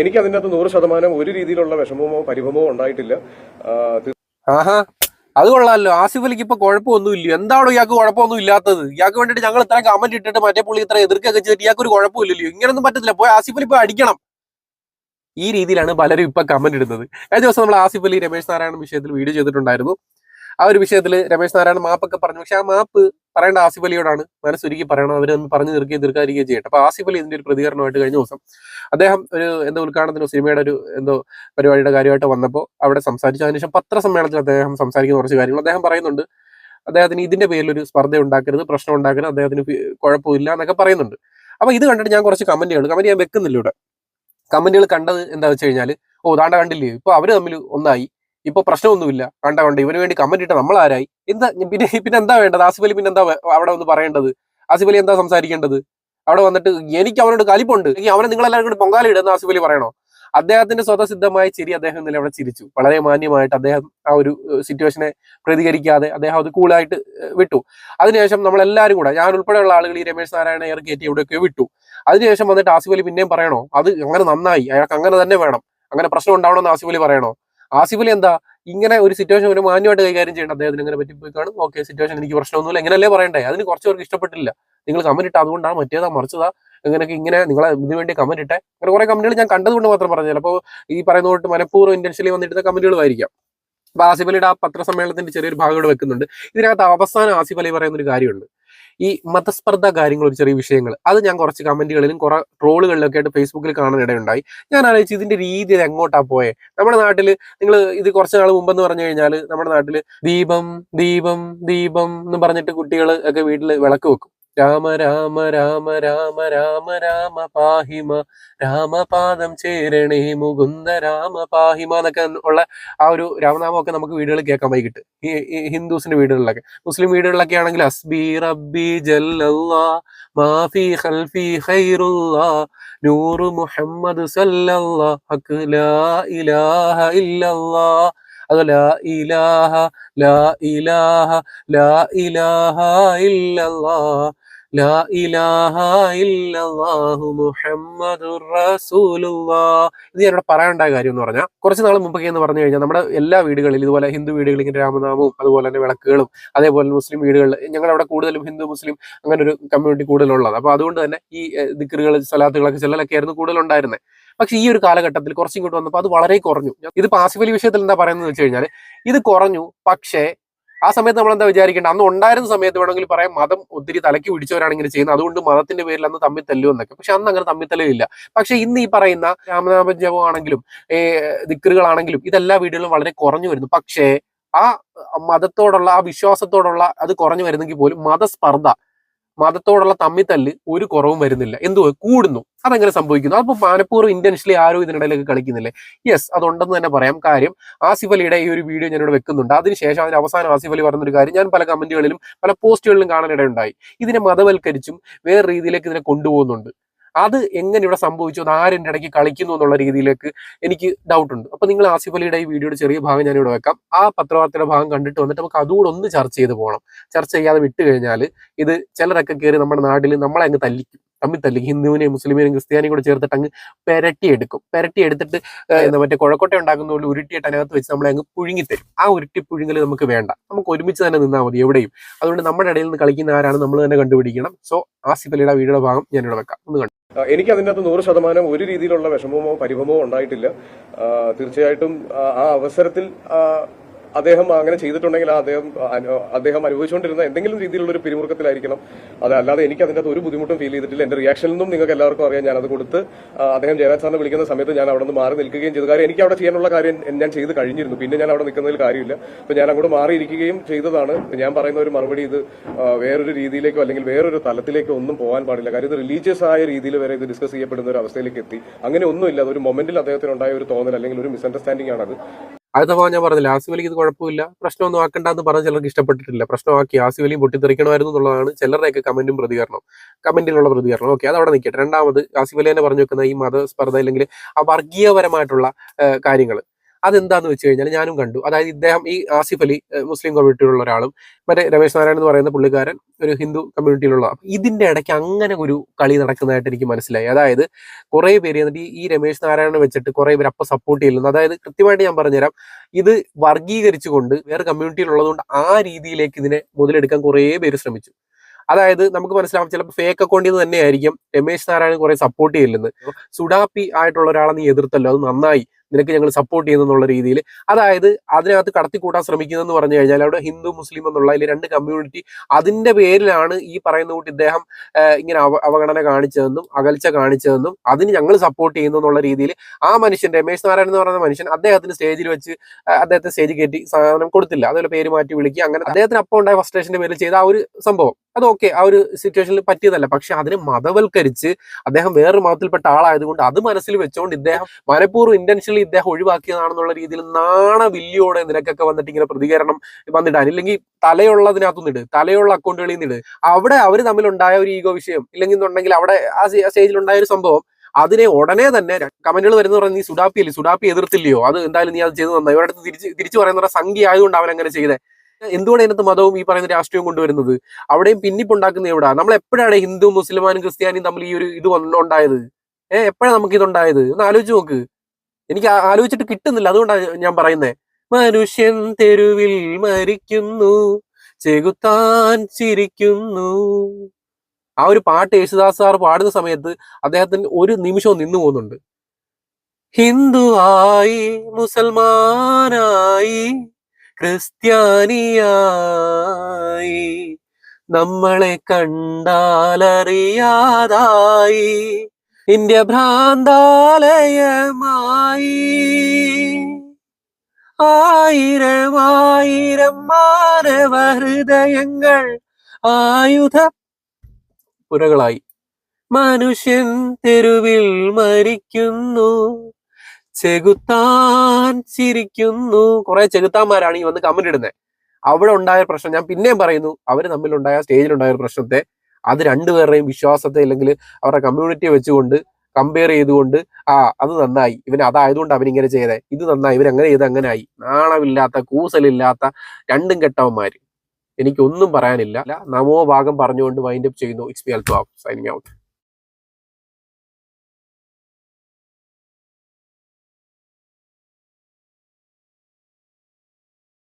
എനിക്ക് അതിൻ്റെ അകത്ത് 100% ഒരു രീതിയിലുള്ള വിഷമമോ പരിഭവമോ ഉണ്ടായിട്ടില്ല. ആഹാ, അത് കൊള്ളാമല്ലോ. ആസിഫ് അലിക്ക് ഇപ്പൊ കുഴപ്പമൊന്നുമില്ല. എന്താണോ ഇയാൾക്ക് കുഴപ്പമൊന്നും ഇല്ലാത്തത്? ഇയാൾക്ക് വേണ്ടിയിട്ട് ഞങ്ങൾ ഇത്ര കമന്റ് ഇട്ടിട്ട് മറ്റേ പുള്ളി ഇത്ര എതിർക്കൊക്കെ ചെയ്തിട്ട് ഇയാൾക്ക് ഒരു കുഴപ്പമില്ലല്ലോ. ഇങ്ങനൊന്നും പറ്റത്തില്ല. പോയി ആസിഫ് അലി പോയി അടിക്കണം. ഈ രീതിയിലാണ് പലരും ഇപ്പൊ കമന്റ് ഇടുന്നത്. കഴിഞ്ഞ ദിവസം നമ്മൾ ആസിഫ് അലി രമേശ് നാരായണൻ വിഷയത്തിൽ വീഡിയോ ചെയ്തിട്ടുണ്ടായിരുന്നു. ആ ഒരു വിഷയത്തിൽ രമേശ് നാരായണൻ മാപ്പൊക്കെ പറഞ്ഞു. പക്ഷെ ആ മാപ്പ് പറയേണ്ട ആസിഫ് അലിയോടാണ്. മനസ്സൊരുക്കി പറയണം. അവരൊന്ന് പറഞ്ഞു തീർക്കാതിരിക്കുകയും ചെയ്യട്ടെ. അപ്പൊ ആസിഫ് അലി ഇതിന്റെ ഒരു പ്രതികരണമായിട്ട് കഴിഞ്ഞ ദിവസം അദ്ദേഹം ഒരു എന്തോ ഉദ്ഘാടനത്തിനോ സിനിമയുടെ ഒരു എന്തോ പരിപാടിയുടെ കാര്യമായിട്ട് വന്നപ്പോൾ അവിടെ സംസാരിച്ചു. അതിനുശേഷം പത്രസമ്മേളനത്തിൽ അദ്ദേഹം സംസാരിക്കുന്ന കുറച്ച് കാര്യങ്ങൾ അദ്ദേഹം പറയുന്നുണ്ട്. അദ്ദേഹത്തിന് ഇതിന്റെ പേരിൽ ഒരു സ്പർദ്ധ ഉണ്ടാക്കരുത്, പ്രശ്നം ഉണ്ടാക്കരുത്, അദ്ദേഹത്തിന് കുഴപ്പമില്ല എന്നൊക്കെ പറയുന്നുണ്ട്. അപ്പൊ ഇത് കണ്ടിട്ട് ഞാൻ കുറച്ച് കമന്റ് ഞാൻ വെക്കുന്നില്ല ഇവിടെ. കമന്റുകൾ കണ്ടത് എന്താ വെച്ച് കഴിഞ്ഞാൽ, ദാണ്ട കണ്ടില്ലേ, ഇപ്പൊ അവര് തമ്മിൽ ഒന്നായി, ഇപ്പൊ പ്രശ്നമൊന്നുമില്ല, കണ്ട ഇവന് വേണ്ടി കമന്റ് ഇട്ട നമ്മൾ ആരായി, എന്താ പിന്നെ എന്താ വേണ്ടത്? ആസിഫ് അലി പിന്നെ എന്താ അവിടെ ഒന്ന് പറയേണ്ടത്? ആസിഫ് അലി എന്താ സംസാരിക്കേണ്ടത്? അവിടെ വന്നിട്ട് എനിക്ക് അവനോട് കലിപ്പുണ്ട്, അവനെ നിങ്ങളെല്ലാവരും കൂടി പൊങ്കാല ഇടുന്ന ആസിഫ് അലി പറയണോ? അദ്ദേഹത്തിന്റെ സ്വതസിദ്ധമായ ചിരി അദ്ദേഹം ഇന്നലെ അവിടെ ചിരിച്ചു. വളരെ മാന്യമായിട്ട് അദ്ദേഹം ആ ഒരു സിറ്റുവേഷനെ പ്രതികരിക്കാതെ അദ്ദേഹം അത് കൂളായിട്ട് വിട്ടു. അതിനുശേഷം നമ്മളെല്ലാവരും കൂടെ, ഞാൻ ഉൾപ്പെടെയുള്ള ആളുകൾ ഈ രമേശ് നാരായണ എയർ കയറ്റി എവിടെയൊക്കെ വിട്ടു. അതിനുശേഷം വന്നിട്ട് ആസിഫ് അലി പിന്നെയും പറയണോ അത് അങ്ങനെ നന്നായി, അയാൾക്ക് അങ്ങനെ തന്നെ വേണം, അങ്ങനെ പ്രശ്നം ഉണ്ടാവണമെന്ന് ആസിഫ് അലി പറയണോ? ആസിഫ് അലി എന്താ ഇങ്ങനെ ഒരു സിറ്റുവേഷൻ ഒരു മാന്യമായിട്ട് കൈകാര്യം ചെയ്യേണ്ട? അദ്ദേഹത്തിന് ഇങ്ങനെ പറ്റിപ്പോയി കാണും, ഓക്കെ സിറ്റുവേഷൻ എനിക്ക് പ്രശ്നമൊന്നുമില്ല, ഇങ്ങനെയല്ലേ പറയണ്ടേ? അതിന് കുറച്ച് പേർക്ക് ഇഷ്ടപ്പെട്ടില്ല. നിങ്ങൾ കമന്റ് ഇട്ട അതുകൊണ്ടാണ്, മറ്റേതാ മറിച്ചതാ, ഇങ്ങനെയൊക്കെ ഇങ്ങനെ നിങ്ങളെ ഇതിനു വേണ്ടി കമന്റ് ഇട്ടെ, അങ്ങനെ കുറെ കമന്റുകൾ ഞാൻ കണ്ടതുകൊണ്ട് മാത്രം പറഞ്ഞാൽ. അപ്പോൾ ഈ പറയുന്ന തൊട്ട് മനഃപൂർവ്വം ഇന്റൻഷ്യലി വന്നിട്ടുള്ള കമന്റുകളായിരിക്കാം. അപ്പൊ ആസിഫ് അലിയുടെ ആ പത്രസമ്മേളനത്തിന്റെ ചെറിയൊരു ഭാഗം ഇവിടെ വെക്കുന്നുണ്ട്. ഇതിനകത്ത് അവസാനം ആസിഫ് അലി പറയുന്ന ഒരു കാര്യമുണ്ട്. ഈ മതസ്പർദ്ധ കാര്യങ്ങൾ, ഒരു ചെറിയ വിഷയങ്ങൾ, അത് ഞാൻ കുറച്ച് കമന്റുകളിലും കുറെ ട്രോളുകളിലൊക്കെ ആയിട്ട് ഫേസ്ബുക്കിൽ കാണാൻ ഇടയുണ്ടായി. ഞാൻ ആലോചിച്ചു ഇതിന്റെ രീതി എങ്ങോട്ടാ പോയെ? നമ്മുടെ നാട്ടിൽ നിങ്ങൾ ഇത് കുറച്ച് നാൾ മുമ്പെന്ന് പറഞ്ഞു കഴിഞ്ഞാൽ നമ്മുടെ നാട്ടിൽ ദീപം ദീപം ദീപം എന്ന് പറഞ്ഞിട്ട് കുട്ടികൾ ഒക്കെ വീട്ടിൽ വിളക്ക് വെക്കും. രാമ രാമ രാമ രാമ രാമ രാമ പാഹിമ രാമപാദം ചേരണേ മുകുന്ദ രാമ പാഹിമ എന്നൊക്കെ ഉള്ള ആ ഒരു രാമനാമമൊക്കെ നമുക്ക് വീടുകളിൽ കേൾക്കാൻ വൈകിട്ട്, ഈ ഹിന്ദുസിന്റെ വീടുകളിലൊക്കെ. മുസ്ലിം വീടുകളിലൊക്കെ ആണെങ്കിൽ അസ്ബി റബ്ബി ജല്ലല്ലാ മാഫി ഖൽഫി ഖൈറുല്ലാ നൂറു മുഹമ്മദ് സല്ലല്ലാ ഹക്ക് ലാ ഇലാഹ ഇല്ലല്ലാ, അത് ലാ ഇലാഹ ലാ ഇലാഹ ലാ ഇലാഹ ഇല്ലല്ലാ ലാ ഇലാഹ ഇല്ലല്ലാഹു മുഹമ്മദുർ റസൂലുള്ളാഹ്. ഇത് ഞാനിവിടെ പറയാനുണ്ടായ കാര്യം എന്ന് പറഞ്ഞാൽ, കുറച്ച് നാൾ മുമ്പൊക്കെ എന്ന് പറഞ്ഞു കഴിഞ്ഞാൽ നമ്മുടെ എല്ലാ വീടുകളിലും ഇതുപോലെ ഹിന്ദു വീടുകളിൽ ഇങ്ങനെ രാമനാമവും അതുപോലെ തന്നെ വിളക്കുകളും, അതേപോലെ മുസ്ലിം വീടുകളിൽ ഞങ്ങളവിടെ കൂടുതലും ഹിന്ദു മുസ്ലിം അങ്ങനെ ഒരു കമ്മ്യൂണിറ്റി കൂടുതലുള്ളത്. അപ്പൊ അതുകൊണ്ട് തന്നെ ഈ ദിക്റുകൾ സലാത്തുകളൊക്കെ ചെല്ലലൊക്കെ ആയിരുന്നു കൂടുതലുണ്ടായിരുന്നത്. പക്ഷെ ഈ ഒരു കാലഘട്ടത്തിൽ കുറച്ചും ഇങ്ങോട്ട് വന്നപ്പോൾ അത് വളരെ കുറഞ്ഞു. ഇത് ആസിഫ് അലി വിഷയത്തിൽ എന്താ പറയുന്നത് വെച്ച് കഴിഞ്ഞാൽ, ഇത് കുറഞ്ഞു. പക്ഷേ ആ സമയത്ത് നമ്മൾ എന്താ വിചാരിക്കേണ്ടത്? അന്ന് ഉണ്ടായിരുന്ന സമയത്ത് വേണമെങ്കിൽ പറയാം മതം ഒത്തിരി തലയ്ക്ക് പിടിച്ചവരാണ് ഇങ്ങനെ ചെയ്യുന്നത്, അതുകൊണ്ട് മതത്തിന്റെ പേരിൽ അന്ന് തമ്മിൽ തല്ലും എന്നൊക്കെ. പക്ഷെ അന്ന് അങ്ങനെ തമ്മിൽ തല്ലില്ല. പക്ഷെ ഇന്ന് ഈ പറയുന്ന രാമനാമ ജപമാണെങ്കിലും ദിക്റുകളാണെങ്കിലും ഇതെല്ലാ വീടുകളിലും വളരെ കുറഞ്ഞു വരുന്നു. പക്ഷേ ആ മതത്തോടുള്ള ആ വിശ്വാസത്തോടുള്ള അത് കുറഞ്ഞു വരുന്നെങ്കിൽ പോലും മതസ്പർദ്ധ, മതത്തോടുള്ള തമ്മിത്തല്ല് ഒരു കുറവും വരുന്നില്ല. എന്തുവാ കൂടുന്നു? അതെങ്ങനെ സംഭവിക്കുന്നു? അപ്പൊ മനഃപൂർവ്വം ഇന്റൻഷ്യലി ആരും ഇതിനിടയിലേക്ക് കളിക്കുന്നില്ലേ? യെസ്, അതുണ്ടെന്ന് തന്നെ പറയാം. കാര്യം ആസിഫ് അലിയുടെ ഈ ഒരു വീഡിയോ ഞാനിവിടെ വെക്കുന്നുണ്ട്. അതിനുശേഷം അതിന് അവസാനം ആസിഫ് അലി പറഞ്ഞൊരു കാര്യം ഞാൻ പല കമന്റുകളിലും പല പോസ്റ്റുകളിലും കാണാനിടയുണ്ടായി. ഇതിനെ മതവൽക്കരിച്ചും വേറെ രീതിയിലേക്ക് ഇതിനെ കൊണ്ടുപോകുന്നുണ്ട്. അത് എങ്ങനെ ഇവിടെ സംഭവിച്ചു, അത് ആരിന്റെ ഇടയ്ക്ക് കളിക്കുന്നു എന്നുള്ള രീതിയിലേക്ക് എനിക്ക് ഡൗട്ട് ഉണ്ട്. അപ്പൊ നിങ്ങൾ ആസിഫ് അലിയുടെ ഈ വീഡിയോയുടെ ചെറിയ ഭാഗം ഞാനിവിടെ വെക്കാം. ആ പത്രവാർത്തയുടെ ഭാഗം കണ്ടിട്ട് വന്നിട്ട് നമുക്ക് അതുകൂടെ ഒന്ന് ചർച്ച ചെയ്ത് പോകണം. ചർച്ച ചെയ്യാതെ വിട്ട് കഴിഞ്ഞാൽ ഇത് ചിലരൊക്കെ കയറി നമ്മുടെ നാട്ടിൽ നമ്മളെ അങ്ങ് തല്ലിക്കും, തല്ലിക്കും. ഹിന്ദുവിനെയും മുസ്ലിമിനെയും ക്രിസ്ത്യാനിയും കൂടെ ചേർത്തിട്ട് അങ്ങ് പെരട്ടി എടുത്തിട്ട് മറ്റേ കുഴക്കൊട്ട ഉണ്ടാക്കുന്ന പോലെ ഉരുട്ടിയിട്ട് അതിനകത്ത് വെച്ച് നമ്മളെ അങ്ങ് പുഴുങ്ങിത്തരും. ആ ഉരുട്ടി പുഴുങ്ങൽ നമുക്ക് വേണ്ട. നമുക്ക് ഒരുമിച്ച് തന്നെ നിന്നാൽ മതി എവിടെയും. അതുകൊണ്ട് നമ്മുടെ ഇടയിൽ നിന്ന് കളിക്കുന്ന ആരാണ് നമ്മൾ തന്നെ കണ്ടുപിടിക്കണം. സോ ആസിഫ് അലിയുടെ വീഡിയോയുടെ ഭാഗം ഞാനിവിടെ വെക്കാം, ഒന്ന് കണ്ടു. എനിക്ക് അതിൻ്റെ അകത്ത് 100% ഒരു രീതിയിലുള്ള വിഷമമോ പരിഭവമോ ഉണ്ടായിട്ടില്ല. തീർച്ചയായിട്ടും ആ അവസരത്തിൽ അദ്ദേഹം അങ്ങനെ ചെയ്തിട്ടുണ്ടെങ്കിൽ അദ്ദേഹം അനുഭവിച്ചുകൊണ്ടിരുന്ന എന്തെങ്കിലും രീതിയിലുള്ള ഒരു പിരിമുറുക്കത്തിലായിരിക്കണം. അതല്ലാതെ എനിക്ക് അതിൻ്റെ അകത്ത് ഒരു ബുദ്ധിമുട്ടും ഫീൽ ചെയ്തിട്ടില്ല. എന്റെ റിയാക്ഷനിൽ നിന്നും നിങ്ങൾക്ക് എല്ലാവർക്കും അറിയാം. ഞാനത് കൊടുത്ത് അദ്ദേഹം ജയരാജ് സാറിനെ വിളിക്കുന്ന സമയത്ത് ഞാൻ അവിടെ നിന്ന് മാറി നിൽക്കുകയും ചെയ്തു. കാര്യം എനിക്ക് അവിടെ ചെയ്യാനുള്ള കാര്യം ഞാൻ ചെയ്ത് കഴിഞ്ഞിരുന്നു. പിന്നെ ഞാൻ അവിടെ നിൽക്കുന്നതിൽ കാര്യമില്ല. അപ്പൊ ഞാൻ അങ്ങോട്ട് മാറിയിരിക്കുകയും ചെയ്തതാണ്. ഞാൻ പറയുന്ന ഒരു മറുപടി ഇത് വേറൊരു രീതിയിലേക്കോ അല്ലെങ്കിൽ വേറൊരു തലത്തിലേക്കോ ഒന്നും പോകാൻ പാടില്ല. കാര്യം ഇത് റിലീജിയസ് ആയ രീതിയിൽ വരെ ഇത് ഡിസ്കസ് ചെയ്യപ്പെടുന്ന ഒരു അവസ്ഥയിലേക്ക് എത്തി. അങ്ങനെ ഒന്നുമില്ല. അതൊരു മൊമെന്റിൽ അദ്ദേഹത്തിനുണ്ടായ ഒരു തോന്നൽ അല്ലെങ്കിൽ ഒരു മിസ്അണ്ടർസ്റ്റാൻഡിംഗ് ആണത്. അടുത്ത ഭാഗം ഞാൻ പറഞ്ഞില്ല, ആസിഫ് അലിക്ക് ഇത് കുഴപ്പമില്ല, പ്രശ്നമൊന്നും ആക്കണ്ടെന്ന് പറഞ്ഞ ചിലർക്ക് ഇഷ്ടപ്പെട്ടിട്ടില്ല. പ്രശ്നമാക്കി ആസിഫ് അലിയും പൊട്ടിത്തെറിക്കണമായിരുന്നു എന്നുള്ളതാണ് ചിലരുടെയൊക്കെ കമന്റിലുള്ള പ്രതികരണം. ഓക്കെ, അത് അവിടെ നിൽക്കട്ടെ. രണ്ടാമത് ആസിഫ് അലി തന്നെ പറഞ്ഞു വെക്കുന്ന ഈ മതസ്പർദ്ധ അല്ലെങ്കിൽ ആ വർഗീയപരമായിട്ടുള്ള കാര്യങ്ങൾ, അതെന്താന്ന് വെച്ച് കഴിഞ്ഞാൽ ഞാനും കണ്ടു. അതായത് ഇദ്ദേഹം ഈ ആസിഫ് അലി മുസ്ലിം കമ്മ്യൂണിറ്റിയിലുള്ള ഒരാളും മറ്റേ രമേശ് നാരായണൻ എന്ന് പറയുന്ന പുള്ളിക്കാരൻ ഒരു ഹിന്ദു കമ്മ്യൂണിറ്റിയിലുള്ള, ഇതിന്റെ ഇടയ്ക്ക് അങ്ങനെ ഒരു കളി നടക്കുന്നതായിട്ട് എനിക്ക് മനസ്സിലായി. അതായത് കുറെ പേര് എന്നിട്ട് ഈ രമേശ് നാരായണനെ വെച്ചിട്ട് കുറെ പേര് അപ്പൊ സപ്പോർട്ട് ചെയ്യുന്നു. അതായത് കൃത്യമായിട്ട് ഞാൻ പറഞ്ഞുതരാം, ഇത് വർഗീകരിച്ചുകൊണ്ട് വേറെ കമ്മ്യൂണിറ്റിയിലുള്ളതുകൊണ്ട് ആ രീതിയിലേക്ക് ഇതിനെ മുതലെടുക്കാൻ കുറെ പേര് ശ്രമിച്ചു. അതായത് നമുക്ക് മനസ്സിലാവും ചിലപ്പോൾ ഫേക്ക് അക്കൗണ്ടിൽ നിന്ന് തന്നെയായിരിക്കും രമേശ് നാരായണൻ കുറെ സപ്പോർട്ട് ചെയ്യില്ലെന്ന്. സുഡാപ്പി ആയിട്ടുള്ള ഒരാളെ നീ എതിർത്തല്ലോ, അത് നന്നായി, നിനക്ക് ഞങ്ങൾ സപ്പോർട്ട് ചെയ്യുന്നു എന്നുള്ള രീതിയിൽ, അതായത് അതിനകത്ത് കടത്തിക്കൂട്ടാൻ ശ്രമിക്കുന്നതെന്ന് പറഞ്ഞു കഴിഞ്ഞാൽ അവിടെ ഹിന്ദു മുസ്ലിം എന്നുള്ള അതിൽ രണ്ട് കമ്മ്യൂണിറ്റി, അതിന്റെ പേരിലാണ് ഈ പറയുന്ന കൂട്ടി ഇദ്ദേഹം ഇങ്ങനെ അവഗണന കാണിച്ചതെന്നും അകൽച്ച കാണിച്ചതെന്നും അതിന് ഞങ്ങൾ സപ്പോർട്ട് ചെയ്യുന്നു എന്നുള്ള രീതിയിൽ ആ മനുഷ്യൻ രമേശ് നാരായണൻ എന്ന് പറയുന്ന മനുഷ്യൻ അദ്ദേഹത്തിന് സ്റ്റേജിൽ വെച്ച് അദ്ദേഹത്തെ സ്റ്റേജ് കയറ്റി സാധനം കൊടുത്തില്ല, അതുപോലെ പേര് മാറ്റി വിളിക്കുക, അങ്ങനെ അദ്ദേഹത്തിന് അപ്പോൾ ഉണ്ടായ ഫ്രസ്ട്രേഷന്റെ പേരിൽ ചെയ്ത ആ ഒരു സംഭവം അത് ഓക്കെ, ആ ഒരു സിറ്റുവേഷനിൽ പറ്റിയതല്ല. പക്ഷെ അതിനെ മതവൽക്കരിച്ച് അദ്ദേഹം വേറൊരു മതത്തിൽപ്പെട്ട ആളായതുകൊണ്ട് അത് മനസ്സിൽ വെച്ചുകൊണ്ട് ഇദ്ദേഹം മനഃപൂർവ്വം ഇന്റൻഷനലി ഇദ്ദേഹം ഒഴിവാക്കിയതാണെന്നുള്ള രീതിയിൽ നാണവില്ലിയോടെ നിനക്കൊക്കെ വന്നിട്ട് ഇങ്ങനെ പ്രതികരണം വന്നിടാൻ, ഇല്ലെങ്കിൽ തലയുള്ളതിനകത്തുനിന്നിട്, തലയുള്ള അക്കൗണ്ടുകളിൽ നിന്നിട്. അവിടെ അവർ തമ്മിലുണ്ടായ ഒരു ഈഗോ വിഷയം ഇല്ലെന്നുണ്ടെങ്കിൽ അവിടെ ആ സ്റ്റേജിലുണ്ടായ ഒരു സംഭവം അതിനെ ഉടനെ തന്നെ കമന്റുകൾ വരുന്ന പറഞ്ഞാൽ നീ സുഡാപ്പി എതിർത്തില്ലയോ, അത് എന്തായാലും നീ അത് ചെയ്ത് നന്നായി, ഇവരുടെ അടുത്ത് തിരിച്ചു പറയുന്ന സംഖ്യ ആയതുകൊണ്ട് അവൻ അങ്ങനെ ചെയ്തേ. എന്തുകൊണ്ട് അതിനകത്ത് മതവും ഈ പറയുന്ന രാഷ്ട്രീയവും കൊണ്ടുവരുന്നത്? അവിടെയും ഭിന്നിപ്പുണ്ടാക്കുന്നത് എവിടാ? നമ്മൾ എപ്പോഴാണ് ഹിന്ദു മുസ്ലിമാനും ക്രിസ്ത്യാനിയും തമ്മിൽ ഈ ഒരു ഇത് ഉണ്ടായത്? എപ്പോഴാണ് നമുക്ക് ഇതുണ്ടായത്? ഒന്ന് ആലോചിച്ച് നോക്ക്. എനിക്ക് ആലോചിച്ചിട്ട് കിട്ടുന്നില്ല, അതുകൊണ്ടാണ് ഞാൻ പറയുന്നേ. മനുഷ്യൻ തെരുവിൽ മരിക്കുന്നു, ചെകുത്താൻ ചിരിക്കുന്നു. ആ ഒരു പാട്ട് യേശുദാസ് സാർ പാടുന്ന സമയത്ത് അദ്ദേഹത്തിന് ഒരു നിമിഷവും നിന്നു പോകുന്നുണ്ട്. ഹിന്ദുവായി, മുസൽമാനായി, ക്രിസ്ത്യാനിയായി, നമ്മളെ കണ്ടാലറിയാതായി, ഇന്ത്യ ഭ്രാന്താലയമായി, ആയിരം ആയിരം മാനവ ഹൃദയങ്ങൾ ആയുധ പുരകളായി. മനുഷ്യൻ തെരുവിൽ മരിക്കുന്നു, ചെകുത്താൻ ചിരിക്കുന്നു. കുറെ ചെകുത്താന്മാരാണ് ഈ വന്ന് കമന്റ് ഇടുന്നത്. അവിടെ ഉണ്ടായ പ്രശ്നം ഞാൻ പിന്നെയും പറയുന്നു, അവർ തമ്മിലുണ്ടായ സ്റ്റേജിലുണ്ടായ ഒരു പ്രശ്നത്തെ അത് രണ്ടുപേരുടെയും വിശ്വാസത്തെ അല്ലെങ്കിൽ അവരുടെ കമ്മ്യൂണിറ്റിയെ വെച്ചുകൊണ്ട് കമ്പയർ ചെയ്തുകൊണ്ട് അത് നന്നായി, ഇവൻ അതായതുകൊണ്ട് അവനിങ്ങനെ ചെയ്തേ, ഇത് നന്നായി, ഇവൻ അങ്ങനെ ചെയ്ത് അങ്ങനെ ആയി. നാണമില്ലാത്ത കൂസലില്ലാത്ത രണ്ടും കെട്ടവന്മാര്. എനിക്കൊന്നും പറയാനില്ല. നമോ ഭാഗം പറഞ്ഞുകൊണ്ട് വൈൻഡപ്പ് ചെയ്യുന്നു. It's me Altaf signing out.